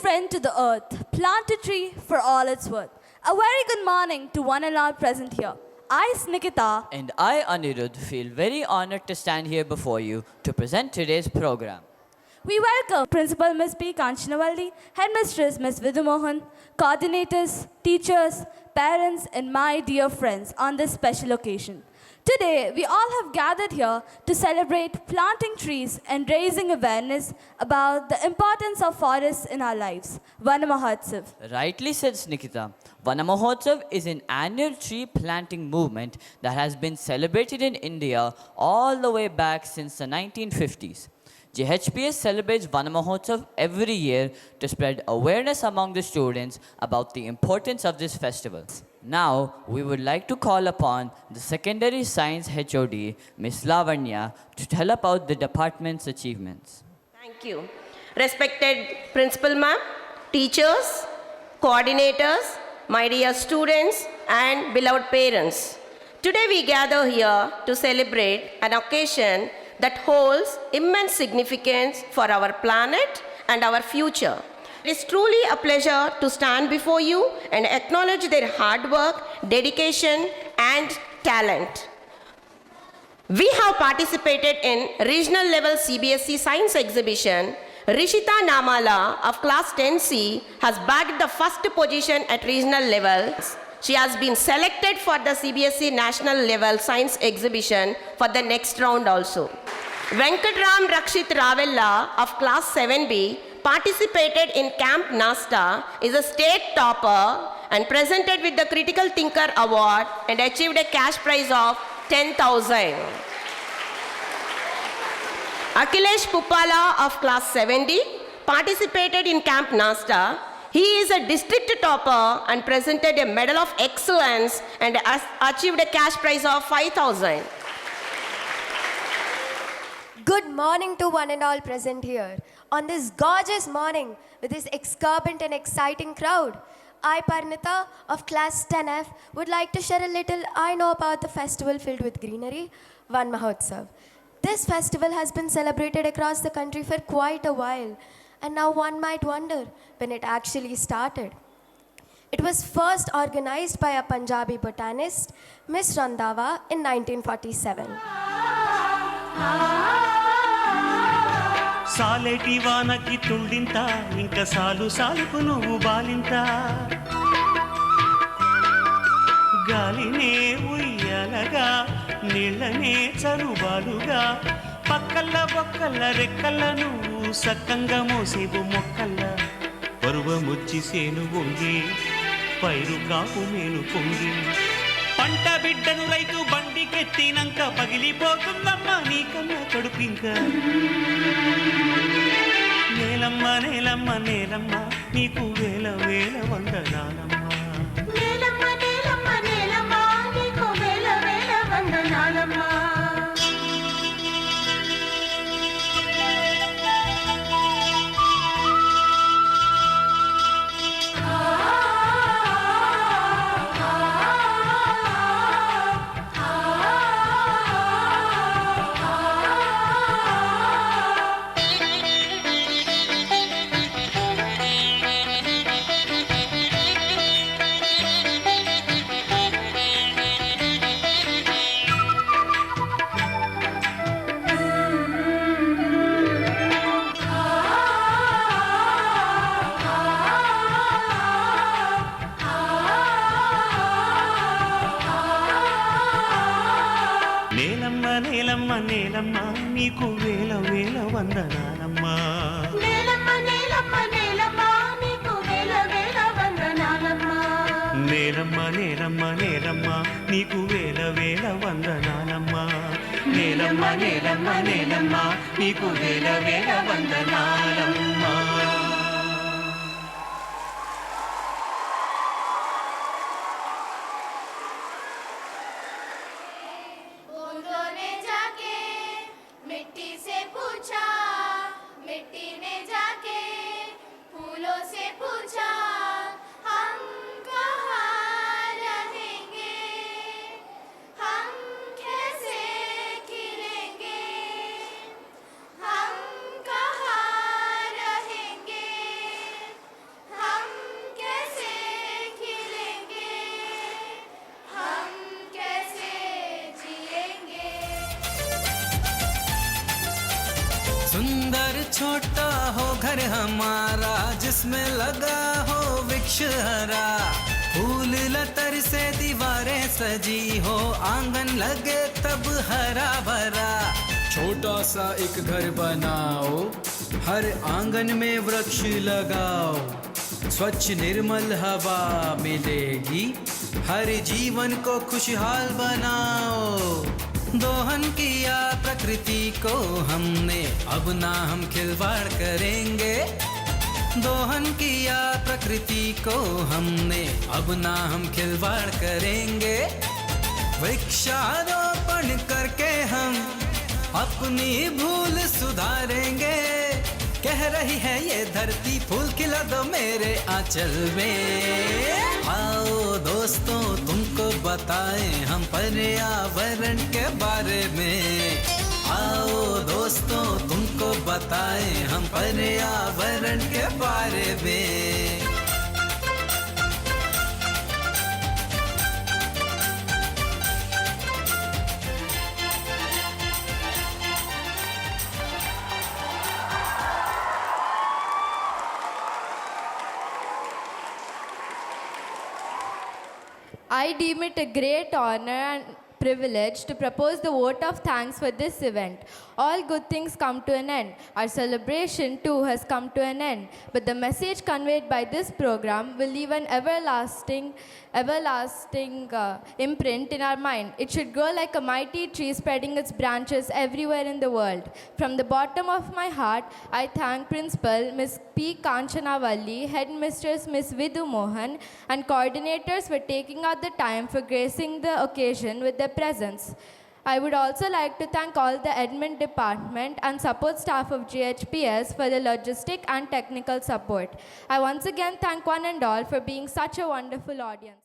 friend to the earth, plant a tree for all it's worth. A very good morning to one and all present here. I, Snikita, And I, Anirudh, feel very honored to stand here before you to present today's program. we welcome Principal Ms. P. Kanchanavalli, Headmistress Ms. Vidumohan, coordinators, teachers, parents, and my dear friends on this special occasion. Today, we all have gathered here to celebrate planting trees and raising awareness about the importance of forests in our lives. Vana Mahotsav. Rightly said Snikita, Vana Mahotsav is an annual tree planting movement that has been celebrated in India all the way back since the 1950s. JHPS celebrates Vana Mahotsav every year to spread awareness among the students about the importance of this festival. Now, we would like to call upon the Secondary Science HOD, Ms. Lavanya, to tell about the department's achievements. Thank you. Respected Principal Ma'am, teachers, coordinators, my dear students and beloved parents. Today we gather here to celebrate an occasion that holds immense significance for our planet and our future. It is truly a pleasure to stand before you and acknowledge their hard work, dedication, and talent. We have participated in regional level CBSE science exhibition. Rishita Namala of class 10C has bagged the first position at regional level. She has been selected for the CBSE national level science exhibition for the next round also. Venkatram Rakshit Ravella of class 7B participated in Camp Nasta, is a state topper and presented with the Critical Thinker Award and achieved a cash prize of 10,000. Akhilesh Pupala of class 7D participated in Camp Nasta. He is a district topper and presented a Medal of Excellence and achieved a cash prize of 5,000. Good morning to one and all present here. On this gorgeous morning with this exuberant and exciting crowd, I, Parnita of class 10F, would like to share a little I know about the festival filled with greenery, Van Mahotsav. This festival has been celebrated across the country for quite a while, and now one might wonder when it actually started. It was first organized by a Punjabi botanist, Miss Randhawa, in 1947. Saleti వానకి తుండింత ఇంక సాలు సాలుకు నువ్వు బాలింత గాలినే ఉయ్యాలగా నీళ్ళనే చనుబాలుగా పక్కల్ల బొక్కల్ల రెక్కల్ల నువ్వు సక్కంగా మోసేవు మొక్కల్ల పరువముచ్చి సేను వంగి పైరు కాపు మేలు పొంగి పంట బిడ్డను రైతు బండికెత్తినంక పగిలిపోతుందమ్మా నీకన్నా కడుపింక నేలమ్మ నేలమ్మ నేలమ్మ నీకు వేల వేల వందనాలమ్మ నేలమ్మ నేలమ్మ నేలమ్మ నీకు వేల వేల వందనాలమ్మ. నేలమ్మ నేలమ్మ నేలమ్మ నీకు వేల వేల వందనాలమ్మ నేలమ్మ నేలమ్మ నేలమ్మ నీకు వేల వేల వందనాలమ్మ. నేలమ్మ నేలమ్మ నేలమ్మ నీకు వేల వేల వందనాలమ్మ నేలమ్మ నేలమ్మ నేలమ్మ నీకు వేల వేల వందనాలమ్మ. बूंदों ने जाके मिट्टी से पूछा, मिट्टी ने जाके फूलों से पूछा, हम कहाँ रहेंगे, हम कैसे खिलेंगे, हम कहाँ छोटा हो घर हमारा, जिसमें लगा हो वृक्ष हरा, फूल लतर से दीवारें सजी हो, आंगन लगे तब हरा भरा। छोटा सा एक घर बनाओ, हर आंगन में वृक्ष लगाओ, स्वच्छ निर्मल हवा मिलेगी, हर जीवन को खुशहाल बनाओ। दोहन किया प्रकृति को हमने, अब ना हम खिलवाड़ करेंगे। दोहन किया प्रकृति को हमने, अब ना हम खिलवाड़ करेंगे। वृक्षारोपण करके हम अपनी भूल सुधारेंगे। कह रही है ये धरती फूल खिला दो मेरे आंचल में। आओ दोस्तों तुमको बताएं हम पर्यावरण के बारे में। आओ दोस्तों तुमको बताएं हम पर्यावरण के बारे में। I deem it a great honor and privilege to propose the vote of thanks for this event. All good things come to an end. Our celebration too has come to an end. But the message conveyed by this program will leave an everlasting imprint in our mind. It should grow like a mighty tree spreading its branches everywhere in the world. From the bottom of my heart, I thank Principal Ms. P. Kanchanavalli, Headmistress Ms. Vidhu Mohan, and coordinators for taking out the time for gracing the occasion with their presence. I would also like to thank all the admin department and support staff of GHPS for the logistic and technical support. I once again thank one and all for being such a wonderful audience.